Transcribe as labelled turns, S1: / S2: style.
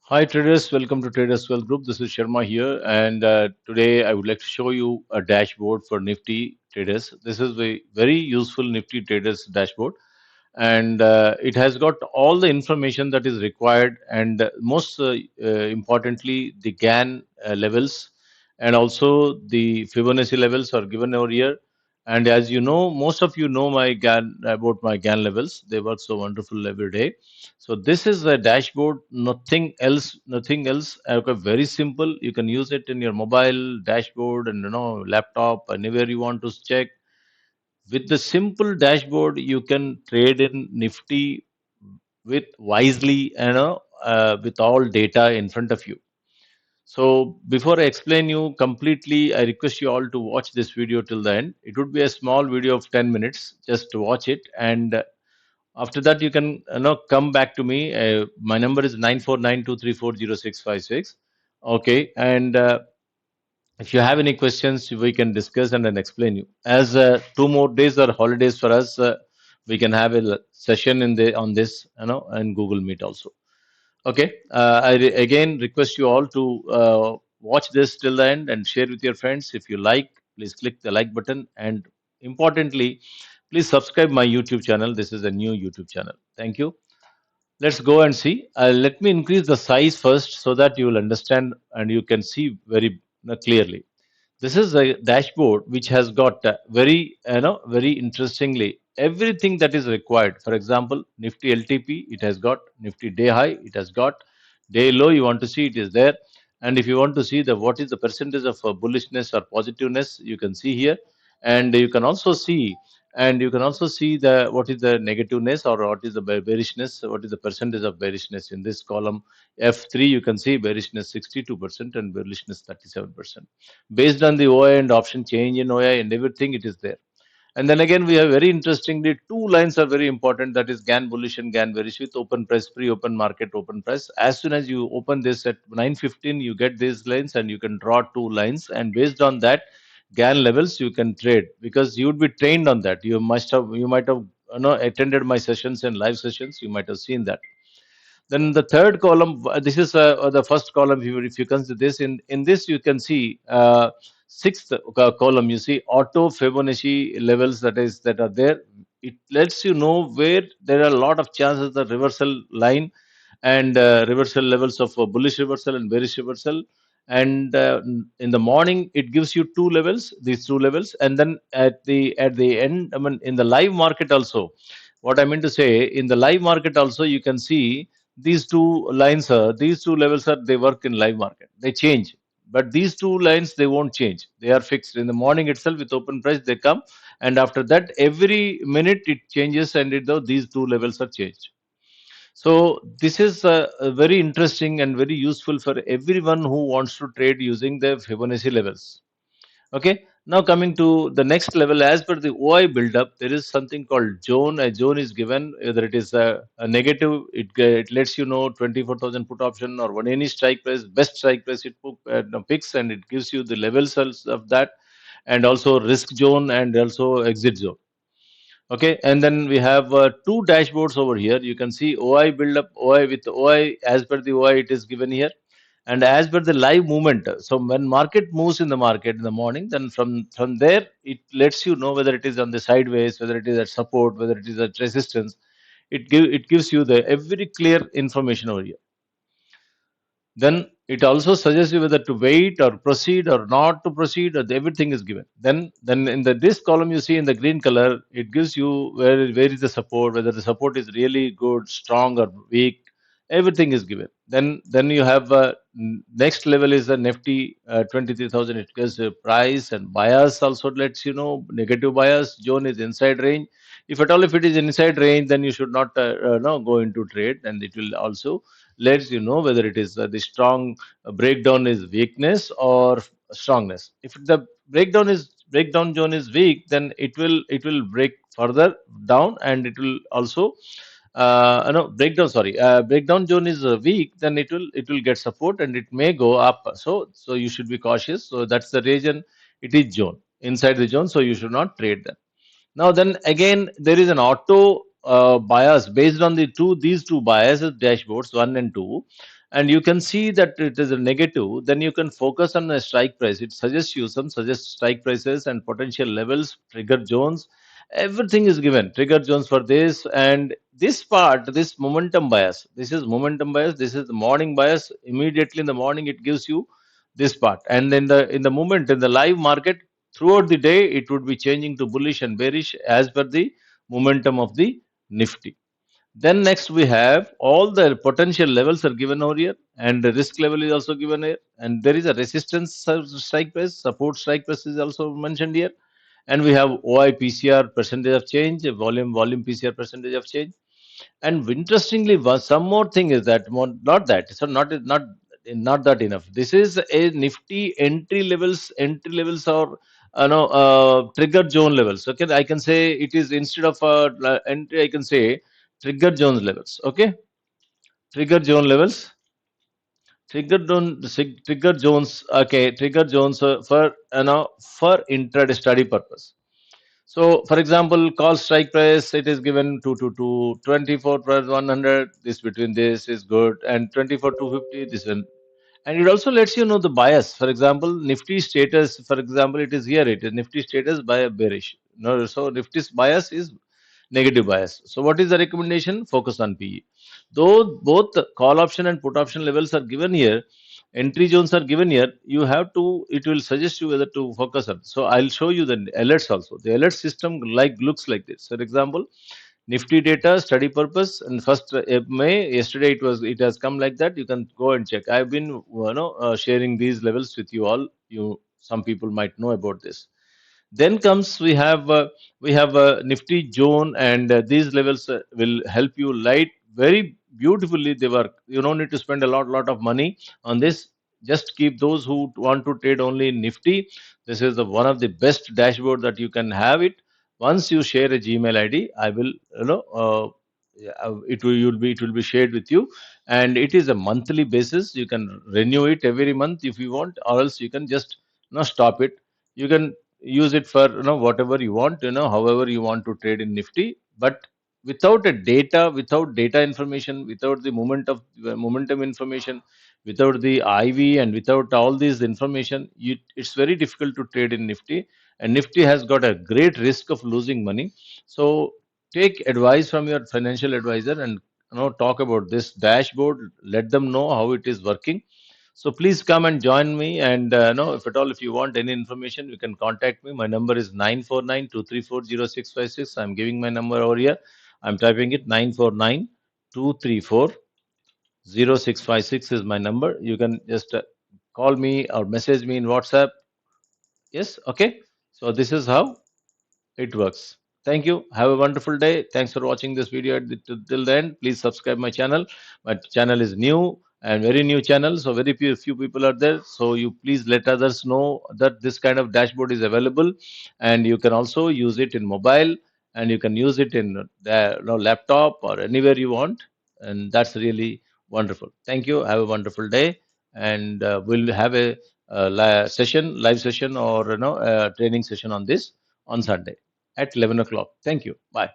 S1: Hi traders, welcome to Traders Wealth Group. This is Sharma here, and today I would like to show you a dashboard for Nifty traders. This is a very useful Nifty traders dashboard, and it has got all the information that is required, and most importantly, the Gann levels, and also the Fibonacci levels are given over here. And as you know, most of you know my Gann about my Gann levels. They work so wonderful every day. So this is a dashboard, nothing else, nothing else. Okay, very simple. You can use it in your mobile dashboard and laptop, anywhere you want to check. With the simple dashboard, you can trade in Nifty with wisely, with all data in front of you. So before I explain you completely, I request you all to watch this video till the end. It would be a small video of 10 minutes. Just to watch it, and after that you can come back to me. My number is 9492340656. Okay, and if you have any questions, we can discuss and then explain you. As 2 more days are holidays for us, we can have a session in the on this, and Google Meet also. Okay, again request you all to watch this till the end and share with your friends. If you like, please click the like button, and importantly, please subscribe my YouTube channel. This is a new YouTube channel. Thank you. Let's go and see. Let me increase the size first so that you will understand and you can see very clearly. This is a dashboard which has got very interestingly everything that is required. For example, Nifty LTP, it has got Nifty day high, it has got day low. You want to see, it is there. And if you want to see the what is the percentage of bullishness or positiveness, you can see here. And you can also see the what is the negativeness or what is the bearishness, what is the percentage of bearishness in this column. F3, you can see bearishness 62% and bullishness 37%. Based on the OI and option change in OI and everything, it is there. And then again, we have very interestingly two lines are very important. That is Gann bullish and Gann bearish with open price, pre-open market, open price. As soon as you open this at 9:15, you get these lines and you can draw two lines. And based on that Gann levels, you can trade because you would be trained on that. You might have attended my sessions and live sessions. You might have seen that. Then the third column, this is the first column. If you consider this, in this you can see sixth column. You see auto Fibonacci levels that are there. It lets you know where there are a lot of chances the reversal line and reversal levels of bullish reversal and bearish reversal. And in the morning, it gives you two levels, these two levels, and then at the end, I mean, in the live market also. What I mean to say, in the live market also, you can see these two lines are these two levels are they work in live market. They change, but these two lines they won't change. They are fixed in the morning itself with open price. They come, and after that, every minute it changes, and these two levels are changed. So this is very interesting and very useful for everyone who wants to trade using the Fibonacci levels. Okay. Now coming to the next level, as per the OI buildup, there is something called zone. A zone is given, whether it is a negative, it lets you know 24,000 put option or one any strike price, best strike price picks, and it gives you the levels of that, and also risk zone and also exit zone. Okay, and then we have two dashboards over here. You can see OI build up, OI with OI as per the OI it is given here, and as per the live movement. So when market moves in the market in the morning, then from there it lets you know whether it is on the sideways, whether it is at support, whether it is at resistance. It gives you the every clear information over here. Then it also suggests you whether to wait or proceed or not to proceed, or everything is given. Then in the this column you see in the green color, it gives you where is the support, whether the support is really good, strong or weak. Everything is given. Then you have next level is the Nifty 23,000. It gives price and bias also lets you know negative bias zone is inside range. If at all if it is inside range, then you should not no, go into trade, and it will also lets you know whether it is the strong breakdown is weakness or strongness. If the breakdown zone is weak, then it will break further down, and it will also no breakdown sorry breakdown zone is weak, then it will get support and it may go up. So you should be cautious. So that's the reason it is zone inside the zone, so you should not trade them. Now then again, there is an auto bias based on these two biases dashboards 1 and 2. and you can see that it is a negative, then you can focus on the strike price. It suggests you some suggest strike prices and potential levels, trigger zones. Everything is given, trigger zones for this, and this part, this momentum bias. This is momentum bias. This is the morning bias. Immediately in the morning, it gives you this part, and in the moment in the live market throughout the day, it would be changing to bullish and bearish as per the momentum of the Nifty. Then next we have all the potential levels are given over here, and the risk level is also given here, and there is a resistance strike price, support strike price is also mentioned here, and we have OI PCR percentage of change, volume PCR percentage of change. And interestingly, some more thing is that not that, so not that enough. This is a Nifty entry levels or trigger zone levels. Okay, I can say it is instead of entry, I can say trigger zone levels. Okay, trigger zone levels, trigger zones. Okay, trigger zones for for intraday study purpose. So, for example, call strike price, it is given 2 to 24 plus 100. This between this is good, and 24 250. This one, and it also lets you know the bias. For example, Nifty status. For example, it is here. It is Nifty status by bearish. No, so Nifty's bias is negative bias. So, what is the recommendation? Focus on PE. Though both call option and put option levels are given here, entry zones are given here, you have to, it will suggest you whether to focus on. So I'll show you the alerts also. The alert system looks like this. For example, Nifty data study purpose, and first May, yesterday it has come like that. You can go and check. I've been sharing these levels with you all. You, some people might know about this. Then comes we have a Nifty zone, and these levels will help you light very beautifully. They work. You don't need to spend a lot of money on this. Just keep those who want to trade only in Nifty. This is the one of the best dashboard that you can have it. Once you share a Gmail ID, I will yeah, it will be shared with you, and it is a monthly basis. You can renew it every month if you want, or else you can just stop it. You can use it for whatever you want, however you want to trade in Nifty, but without data information, without the momentum information, without the IV, and without all these information, it's very difficult to trade in Nifty. And Nifty has got a great risk of losing money. So take advice from your financial advisor, and talk about this dashboard, let them know how it is working. So please come and join me. And if at all, if you want any information, you can contact me. My number is 949-234-0656. I'm giving my number over here. I'm typing it. 949-234-0656 is my number. You can just call me or message me in WhatsApp. Yes, okay. So this is how it works. Thank you. Have a wonderful day. Thanks for watching this video till the end. Please subscribe my channel. My channel is new and very new channel, so very few people are there. So you please let others know that this kind of dashboard is available, and you can also use it in mobile, and you can use it in the laptop or anywhere you want, and that's really wonderful. Thank you. Have a wonderful day, and we'll have a, live session, or training session on this on Sunday at 11 o'clock. Thank you. Bye.